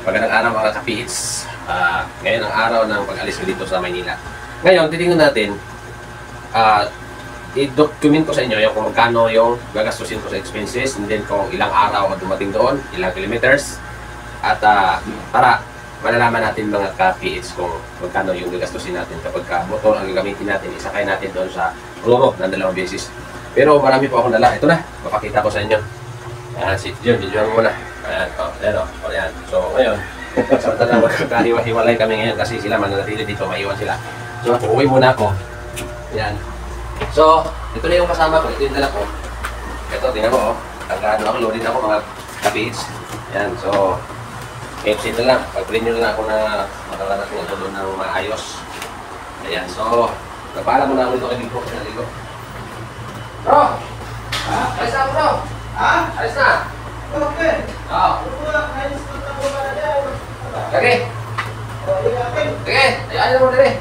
Magandang araw mga ka-PH. Ngayon ang araw ng pag-alis ko dito sa Maynila. Ngayon, titingnan natin, i-document ko sa inyo yung kung magkano yung gagastusin ko sa expenses, and then kung ilang araw ako dumating doon, ilang kilometers, at para malalaman natin mga ka-PH kung magkano yung gagastusin natin kapag motor ang gagamitin natin, isakay natin doon sa Roro ng 2 beses. Pero marami po akong dala. Ito na, mapakita ko sa inyo. Ayan, si John, videoan mo muna. Ayan, ayan. So, ngayon, samantala magkakahiwa-hiwalay kami ngayon kasi sila mananatili dito, maiwan sila. So, uuwi muna ako. Ayan. So, ito na yung kasama ko, ito yung dala ko. Ito, tingnan mo, Tagado ako, loaded ako mga kapits. Ayan, so, FC na lang. Pag-print nyo na lang ako na makakarating ako doon ng maayos. Ayan, so, napala mo na ako ito kay Bigo. Ligo. Bro! Ha? Alis na ako, bro! Ha? Alis na! Okay. Oo. Lagi. Lagi. Ayaw mo dali.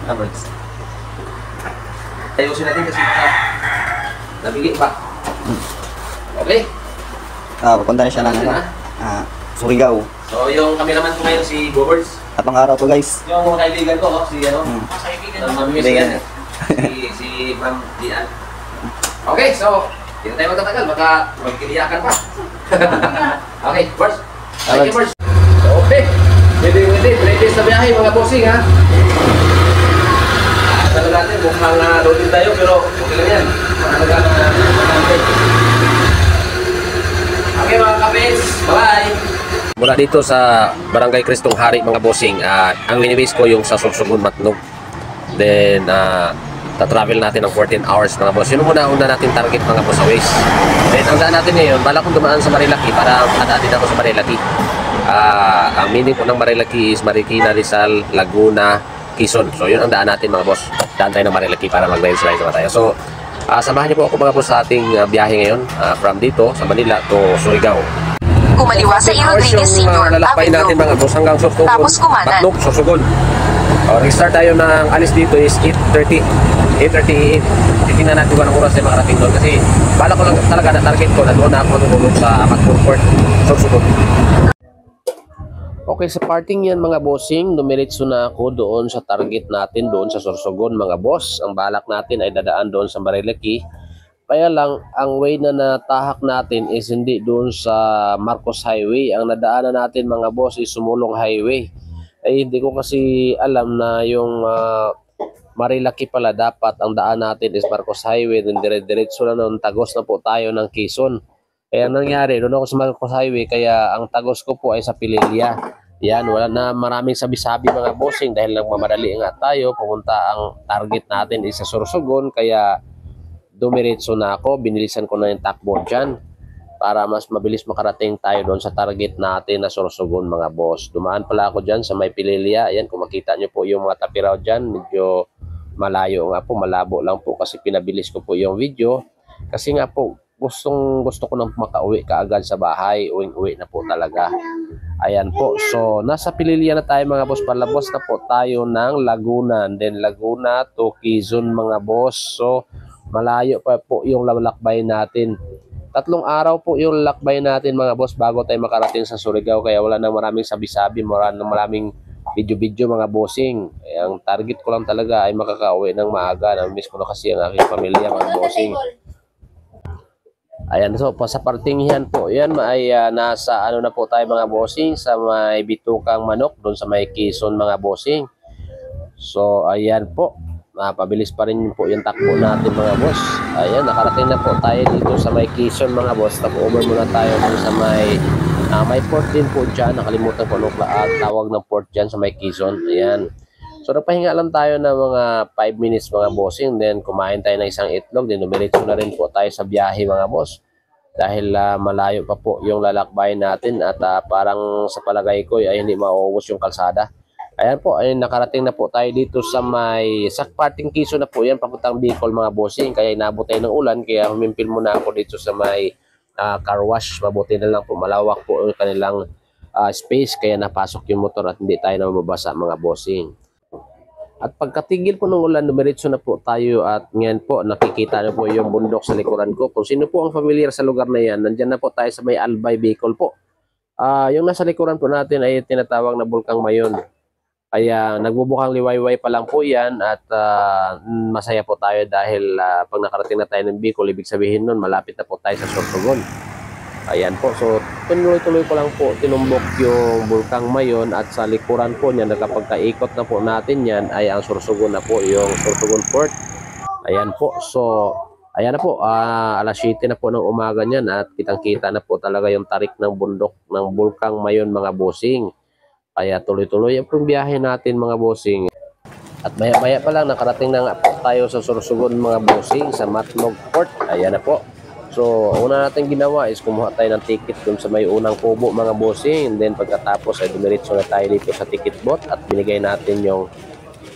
Average. Ayusin natin kasi nabigay pa. Okay. Pupunta na siya ng Surigao. So, yung cameraman ko ngayon si Bobards. Tapang araw to, guys. Yung mga kaibigan ko, si ano? Kaibigan. Si Ma'am Dian. Okay, so hindi tayo magtatagal, baka magkiliyakan pa. Okay, first. Thank you, first. Okay. Ready sa biyahe, mga bossing, ha? Talaga natin, mukhang loaded tayo, pero okay lang yan. Okay, mga kapits. Bye-bye. Mula dito sa Barangay Kristong Hari, mga bossing, ang winibase ko yung sa Sorsogon, Matnog. Then, travel natin ng 14 hours mga boss. Yun muna natin target mga boss sa Waze. Then ang daan natin ngayon, bala kong dumaan sa Marilaki para makadaan din ako sa Marilaki. Ang meaning po ng Marilaki is Marikina, Rizal, Laguna, Quezon. So yun ang daan natin mga boss. Daan tayo ng Marilaki para mag-ride tayo. So samahan niyo po ako mga boss sa ating biyahe ngayon from dito sa Manila to Surigao. Kumaliwa sa Rodriguez Senior lalakbay natin mga boss hanggang Sorsogon. Tapos kumanan. Matnog, Sorsogon. Restart tayo ng alis dito is 8:30 AM. Titingnan natin kung anong oras ay makarating doon kasi bala ko lang talaga na target ko na doon na ako matutulog sa Matnog Port, Sorsogon. Okay, sa parting yan mga bossing, dumiretso na ako doon sa target natin doon sa Sorsogon mga boss. Ang balak natin ay dadaan doon sa Marilaki. Kaya lang, ang way na natahak natin is hindi doon sa Marcos Highway. Ang nadaanan natin mga boss is Sumulong Highway. Ay hindi ko kasi alam na yung Marilaki pala dapat ang daan natin is Marcos Highway, then dire-diretso na noon, tagos na po tayo ng Quezon. Kaya nangyari, doon ako sa Marcos Highway, kaya ang tagos ko po ay sa Pililla. Yan, wala na maraming sabi-sabi mga bossing dahil nagmamadali nga tayo, pumunta ang target natin is sa Sorsogon, kaya dumiretso na ako, binilisan ko na yung takbo dyan para mas mabilis makarating tayo doon sa target natin na Sorsogon mga boss. Dumaan pala ako dyan sa may Pililla. Ayan, kung makita nyo po yung mga tapiraw dyan, medyo malayo nga po, malabo lang po kasi pinabilis ko po yung video. Kasi nga po, gusto ko nang makauwi kaagad sa bahay. Uwi na po talaga. Ayan po, so nasa Pililla na tayo mga boss. Palabos na po tayo ng Laguna. And then Laguna to Quezon mga boss. So malayo pa po yung lalakbay natin. 3 araw po yung lakbay natin mga boss bago tayo makarating sa Surigao, kaya wala na maraming sabi-sabi, maraming video-video mga bossing. Ang target ko lang talaga ay makakauwi ng maaga. Namiss ko na kasi ang aking pamilya mga bossing. Ayan, so sa parting yan po, yan ay nasa ano na po tayo mga bossing, sa may Bitukang Manok, doon sa may Quezon mga bossing. So ayan po, pabilis pa rin po yung takbo natin mga boss. Ayan, nakarating na po tayo dito sa may Quezon mga boss. Tap-over muna tayo dun sa may port din po dyan. Nakalimutan ko nung tawag ng port dyan sa may Quezon. Ayan. So nagpahinga lang tayo ng mga 5 minutes mga bossing. Then kumain tayo ng isang itlog. Then dumiretso na rin po tayo sa biyahe mga boss. Dahil malayo pa po yung lalakbay natin. At parang sa palagay ko ay hindi mauubos yung kalsada. Ayan po, ay nakarating na po tayo dito sa parting Quezon na po yan, papuntang Bicol mga bossing. Kaya inabot tayo ng ulan, kaya humimpil muna ako dito sa may car wash. Mabuti na lang po, malawak po yung kanilang space, kaya napasok yung motor at hindi tayo na mababasa mga bossing. At pagkatigil po ng ulan, dumiretso na po tayo at ngayon po nakikita na po yung bundok sa likuran ko. Kung sino po ang familiar sa lugar na yan, nandyan na po tayo sa may Albay, Bicol po. Yung nasa likuran po natin ay tinatawag na Bulkang Mayon. Kaya nagbubukang liwayway pa lang po yan at masaya po tayo dahil pag nakarating na tayo ng Bicol, ibig sabihin nun malapit na po tayo sa Sorsogon. Ayan po, so tuloy-tuloy ko lang po tinumbok yung Bulkang Mayon at sa likuran po niya, nakapagkaikot na po natin yan ay ang Sorsogon na po, yung Sorsogon Port. Ayan po, so ayan na po, alas 7 na po ng umaga niyan at kitang-kita na po talaga yung tarik ng bundok ng Bulkang Mayon mga bossing. Kaya tuloy-tuloy ang biyahe natin mga bossing. At maya-maya pa lang nakarating na nga po tayo sa Sorsogon mga bossing sa Matnog Port. Ayan na po. So, una natin ginawa is kumuha tayo ng ticket dun sa may unang kubo mga bossing. And then pagkatapos ay dumiretso na tayo dito sa ticket booth at binigay natin yung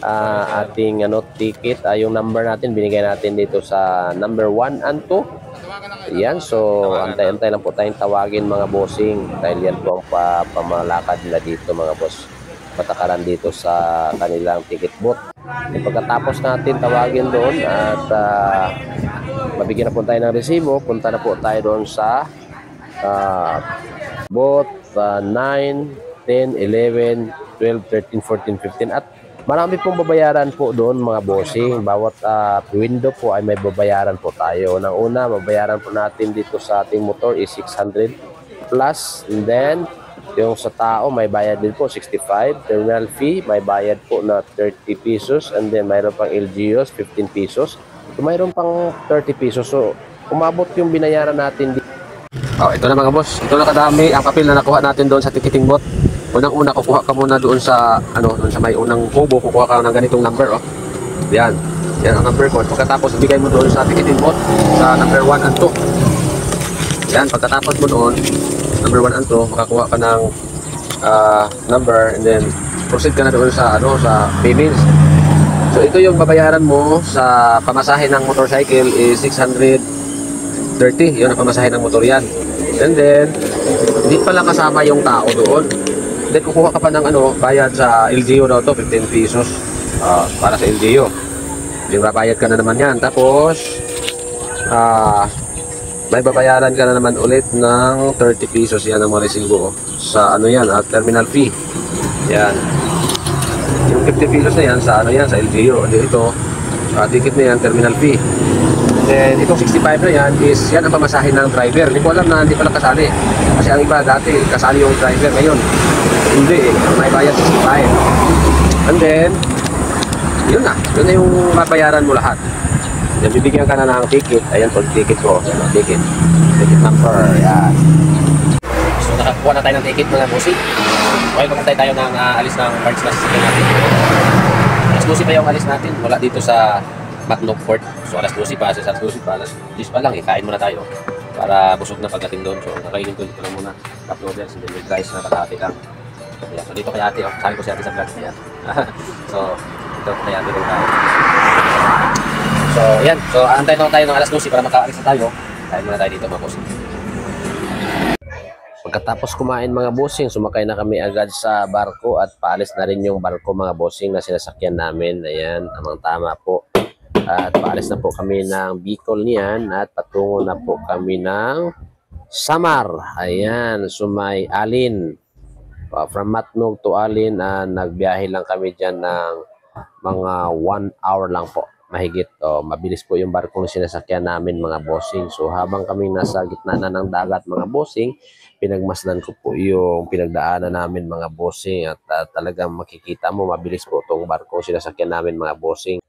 ating ticket, yung number natin binigay natin dito sa number 1 and 2. Ayan, so antay-antay lang po tayong tawagin mga bossing dahil yan po ang pamalakad nila dito mga boss, patakaran dito sa kanilang ticket booth. At pagkatapos natin tawagin doon at mabigyan na po tayo ng resibo, punta na po tayo doon sa booth 9, 10, 11, 12, 13, 14, 15 at marami pong babayaran po doon mga bossing. Bawat window po ay may babayaran po tayo. Nang una, babayaran po natin dito sa ating motor is 600 plus. And then, yung sa tao may bayad din po 65. Terminal fee, may bayad po na 30 pesos. And then, mayroon pang LGUs, 15 pesos. So, mayroon pang 30 pesos. So, umabot yung binayaran natin dito. Ito na mga boss. Ito na kadami ang papel na nakuha natin doon sa ticketing booth. Unang-una, kukuha ka muna doon sa doon sa may unang kubo, kukuha ka ng ganitong number, Yan. Yan ang number code. Pagkatapos ibigay mo doon sa ticketing booth sa number 1 and 2. Yan, pagkatapos mo doon, number 1 and 2, makakuha ka ng number and then proceed ka na doon sa sa payments. So ito yung babayaran mo sa pamasahe ng motorcycle is 630. Yun ang pamasahe ng motor yan. And then hindi pala kasama yung tao doon. Then kukuha ka pa ng bayad sa LGU daw to, 15 pesos para sa LGU. Yung babayad ka na naman yan. Tapos may babayaran ka na naman ulit ng 30 pesos yan ang mga resibo sa yan, terminal fee. Yan. Yung 50 pesos na yan sa sa LGU. Ito, ticket na yan, terminal fee. Then itong 65 na yan is yan ang pamasahe ng driver. Hindi ko alam na hindi pala kasali. Kasi ang iba dati kasali yung driver, ngayon hindi may bayad 65. And then yun na yung mabayaran mo lahat. Then bibigyan ka na ng ticket. Ayan po, ticket ko. Ticket number. Yan. So nakakuha na tayo ng ticket mga bossy. While magantay tayo ng alis ng parts na sasakyan natin. Alas 12 pa yung alis natin. Wala dito sa Matnog Port. So alas 12 pa. Alas 12 pa. Alas 10 pa lang. Kain muna tayo. Para busog na pagdating doon. So nakainin ko dito lang muna. Cup noodles. And then with rice na kalahati lang. Ayan. So dito kay ate. Sabi ko si ate sa vlog. Ayan. So ito kay ate rin tayo. So ayan. So antay na tayo ng alas 12 para makaalis na tayo. Kain muna tayo dito mga bossing. Pagkatapos kumain mga bossing, sumakay na kami agad sa barko at paalis na rin yung barko mga bossing na sinasakyan namin. Ayan, tamang-tama po. At paalis na po kami ng Bicol niyan at patungo na po kami ng Samar. Ayan, sumay Alin. From Matnog to Alin, nagbiyahe lang kami dyan ng mga 1 hour lang po. Mahigit. Mabilis po yung barkong sinasakyan namin mga bossing. So habang kami nasa gitna na ng dagat mga bossing, pinagmasdan ko po yung pinagdaanan namin mga bossing at talagang makikita mo mabilis po itong barko sinasakyan namin mga bossing.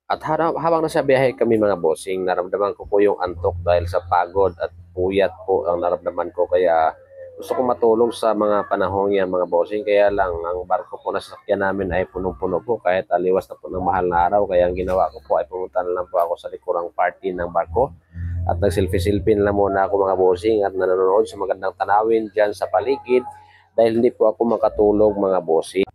At habang nasa biyahe kami mga bossing, naramdaman ko po yung antok dahil sa pagod at puyat po ang naramdaman ko, kaya gusto ko matulog sa mga panahong yan mga bossing. Kaya lang ang barko po na sasakyan namin ay punong-puno po kahit aliwas na po ng mahal na araw. Kaya ang ginawa ko po ay pumunta na lang po ako sa likurang party ng barko at nagsilfi-silpin lang muna ako mga bossing at nanonood sa magandang tanawin dyan sa paligid dahil hindi po ako makatulog mga bossing.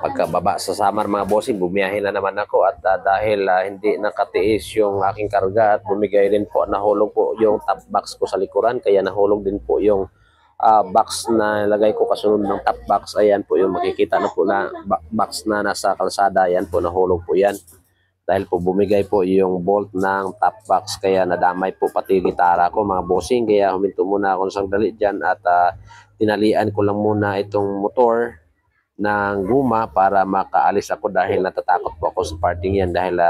Pagkababa sa Samar mga bossing, bumiyahe na naman ako at dahil hindi nakatiis yung aking karga at bumigay rin po, nahulog po yung top box ko sa likuran, kaya nahulog din po yung box na lagay ko kasunod ng top box. Ayan po yung makikita na po na box na nasa kalsada. Ayan po, nahulog po yan. dahil po bumigay po yung bolt ng top box kaya nadamay po pati gitara ko mga bossing, kaya huminto muna ako ng sandali dyan at tinalian ko lang muna itong motor ng guma para makaalis ako dahil natatakot po ako sa parting yan dahil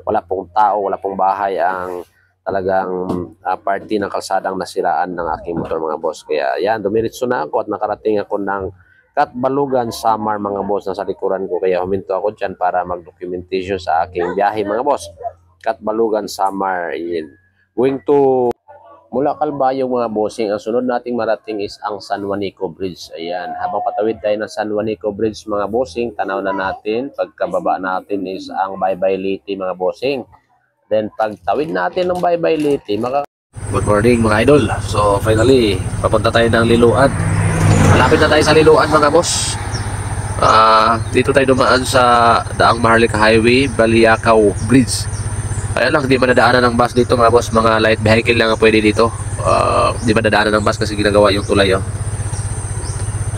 wala pong tao, wala pong bahay ang talagang party ng kalsadang nasiraan ng aking motor mga boss. Kaya yan, dumiritso na ako at nakarating ako ng Katbalugan, Samar mga boss, nasa likuran ko. Kaya huminto ako dyan para mag-documentation sa aking biyahe mga boss. Katbalugan, Samar. Going to Mula Calbayog mga bossing. Ang sunod nating marating is ang San Juanico Bridge. Ayan, habang patawid tayo ng San Juanico Bridge mga bossing, tanaw na natin. Pagkababa natin is ang Baybay Liti mga bossing. Then pagtawid natin ng Baybay Liti, good morning mga idol. So finally, papunta tayo ng Liloan. Malapit na tayo sa Liloan mga boss. Dito tayo dumaan sa Daang Maharlika Highway, Baliacao Bridge. Kaya lang, hindi madadaanan ng bus dito mga boss. Mga light vehicle lang ang pwede dito. Hindi madadaanan ng bus kasi ginagawa yung tulay.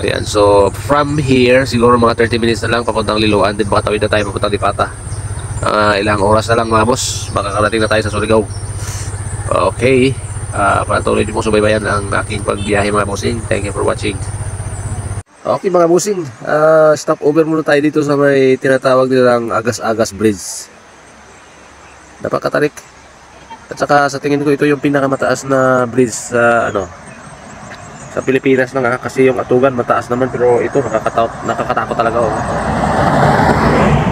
Ayan, so from here, siguro mga 30 minutes na lang papuntang Liloan. Din makatawid na tayo papuntang Dipata. Ilang oras na lang mga boss, makakarating na tayo sa Surigao. Okay, patuloy din mo subaybayan ang aking pagbiyahe mga bossing. Thank you for watching. Okay mga bossing, stop over muna tayo dito sa may tinatawag nilang Agas-Agas Bridge. Napakatarik. At saka sa tingin ko ito yung pinakamataas na bridge sa sa Pilipinas na kasi yung Atugan mataas naman pero ito nakakatakot talaga.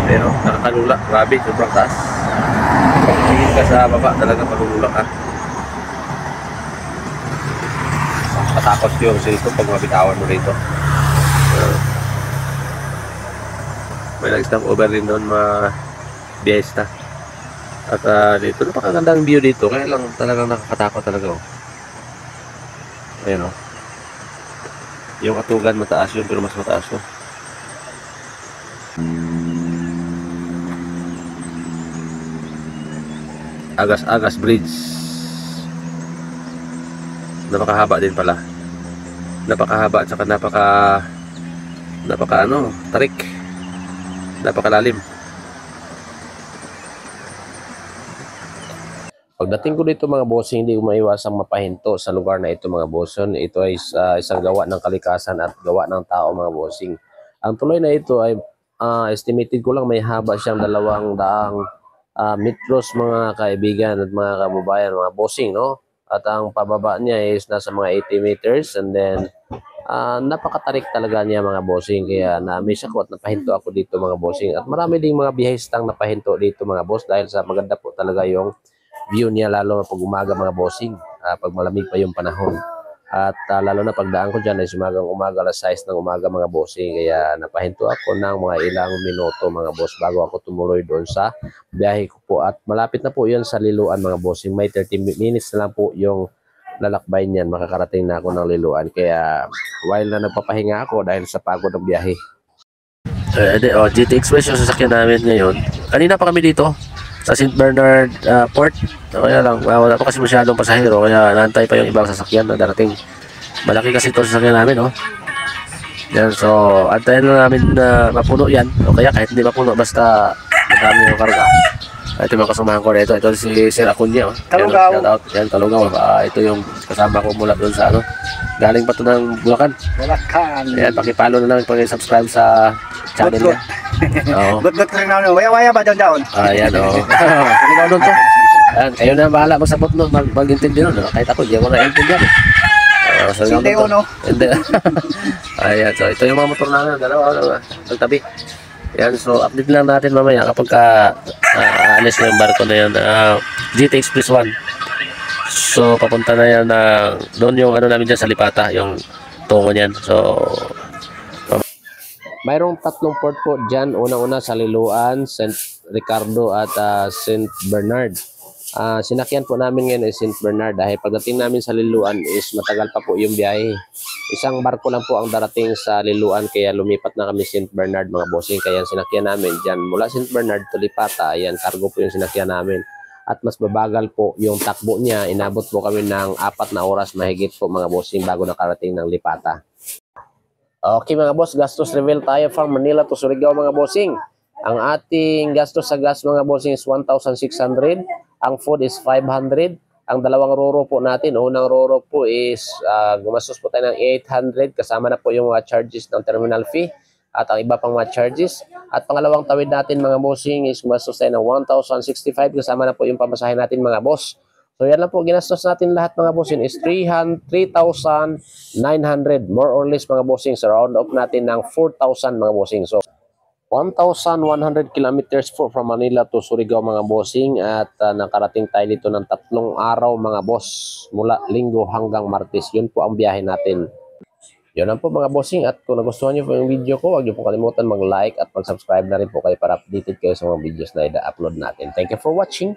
Pero nakakalula, grabe, sobrang taas. Pag tingin ka sa baba talaga malulula ka. Katakot yung silto pag mabitawan mo rito. May nag-stop over din doon Fiesta. At dito napakagandang view dito, kaya lang talagang nakakatakot talaga. Ayun yung Atugan mataas yun pero mas mataas to. Agas-Agas Bridge. Napakahaba din pala. Napakahaba at saka tarik. Napakalalim. Pagdating ko dito mga bossing, hindi ko maiwasang mapahinto sa lugar na ito mga bossing. Ito ay isang gawa ng kalikasan at gawa ng tao mga bossing. Ang tuloy na ito ay estimated ko lang may haba siyang 200 metros mga kaibigan at mga kababayan, mga bossing, no? At ang pababa niya is nasa mga 80 meters and then napakatarik talaga niya mga bossing, kaya na-miss ako at napahinto ako dito mga bossing. At marami ding mga bihistang napahinto dito mga boss dahil sa maganda po talaga yung view niya, lalo na pag umaga mga bossing, pag malamig pa yung panahon. At lalo na pagdaan ko dyan ay umaga alas 6 ng umaga mga bossing, kaya napahinto ako ng mga ilang minuto mga boss bago ako tumuloy doon sa biyahe ko po. At malapit na po yun sa Liloan mga bossing, may 30 minutes na lang po yung lalakbay niyan, makakarating na ako ng Liloan. Kaya while na nagpapahinga ako dahil sa pagod ng biyahe. GT Express yung sasakyan namin ngayon. Kanina pa kami dito sa St. Bernard Port. Kaya lang, wala pa kasi masyadong pasahero, kaya naantay pa yung ibang sasakyan na darating. Malaki kasi ito sasakyan namin, Yan, so antayin na namin na mapuno yan. O kaya kahit hindi mapuno, basta madami yung karga. Ito yung mga kasamahan ko rito. Ito si Sir Acuña. Talugaw. Yan, Talugaw. Ito yung kasama ko mula doon sa galing pa ito ng Bulacan. Ayan, pakipalo na lang, pakisubscribe sa channel niya. Oo. Gut-gut rin na waya-waya ba daon-daon? Ayan, Ikaw doon to. Ayan, kayo na bahala magsabot nun, mag-intindi nun. Kahit ako, di ako na-intindihan. Hindi uno. Hindi. Ayan, so ito yung mga motor namin. Dalawa, nagtabi. Yan, so update lang natin mamaya kapag alis na yung barko na yan. GT Express 1. So papunta na yan doon yung namin dyan sa Lipata, yung tungo niyan. So mayroong 3 port po dyan. Una-una sa Liloan, St. Ricardo at St. Bernard. Sinakyan po namin ngayon ay St. Bernard dahil pagdating namin sa Liloan is matagal pa po yung biyahe. Isang barko lang po ang darating sa Liloan, kaya lumipat na kami St. Bernard mga bossing. Kaya sinakyan namin dyan mula St. Bernard to Lipata. Ayan, cargo po yung sinakyan namin. At mas mabagal po yung takbo niya. Inabot po kami ng 4 na oras mahigit po mga bossing bago nakarating ng Lipata. Okay mga boss, gastos reveal tayo from Manila to Surigao mga bossing. Ang ating gastos sa gas mga bossing is 1,600. Ang food is 500. Ang dalawang roro po natin, unang roro po is gumastos po tayo ng 800 kasama na po yung mga charges ng terminal fee at ang iba pang mga charges. At pangalawang tawid natin mga bossing is gumastos tayo ng 1,065 kasama na po yung pamasahe natin mga boss. So yan lang po ginastos natin lahat mga bossing is 3,900 more or less mga bossing. So round up natin ng 4,000 mga bossing. So 1,100 kilometers po from Manila to Surigao mga bossing at nakarating tayo dito ng 3 araw mga boss mula Linggo hanggang Martes. Yun po ang biyahe natin. Yun lang po mga bossing at kung nagustuhan nyo po yung video ko, huwag nyo po kalimutan mag-like at mag-subscribe na rin po kayo para updated kayo sa mga videos na i-upload natin. Thank you for watching.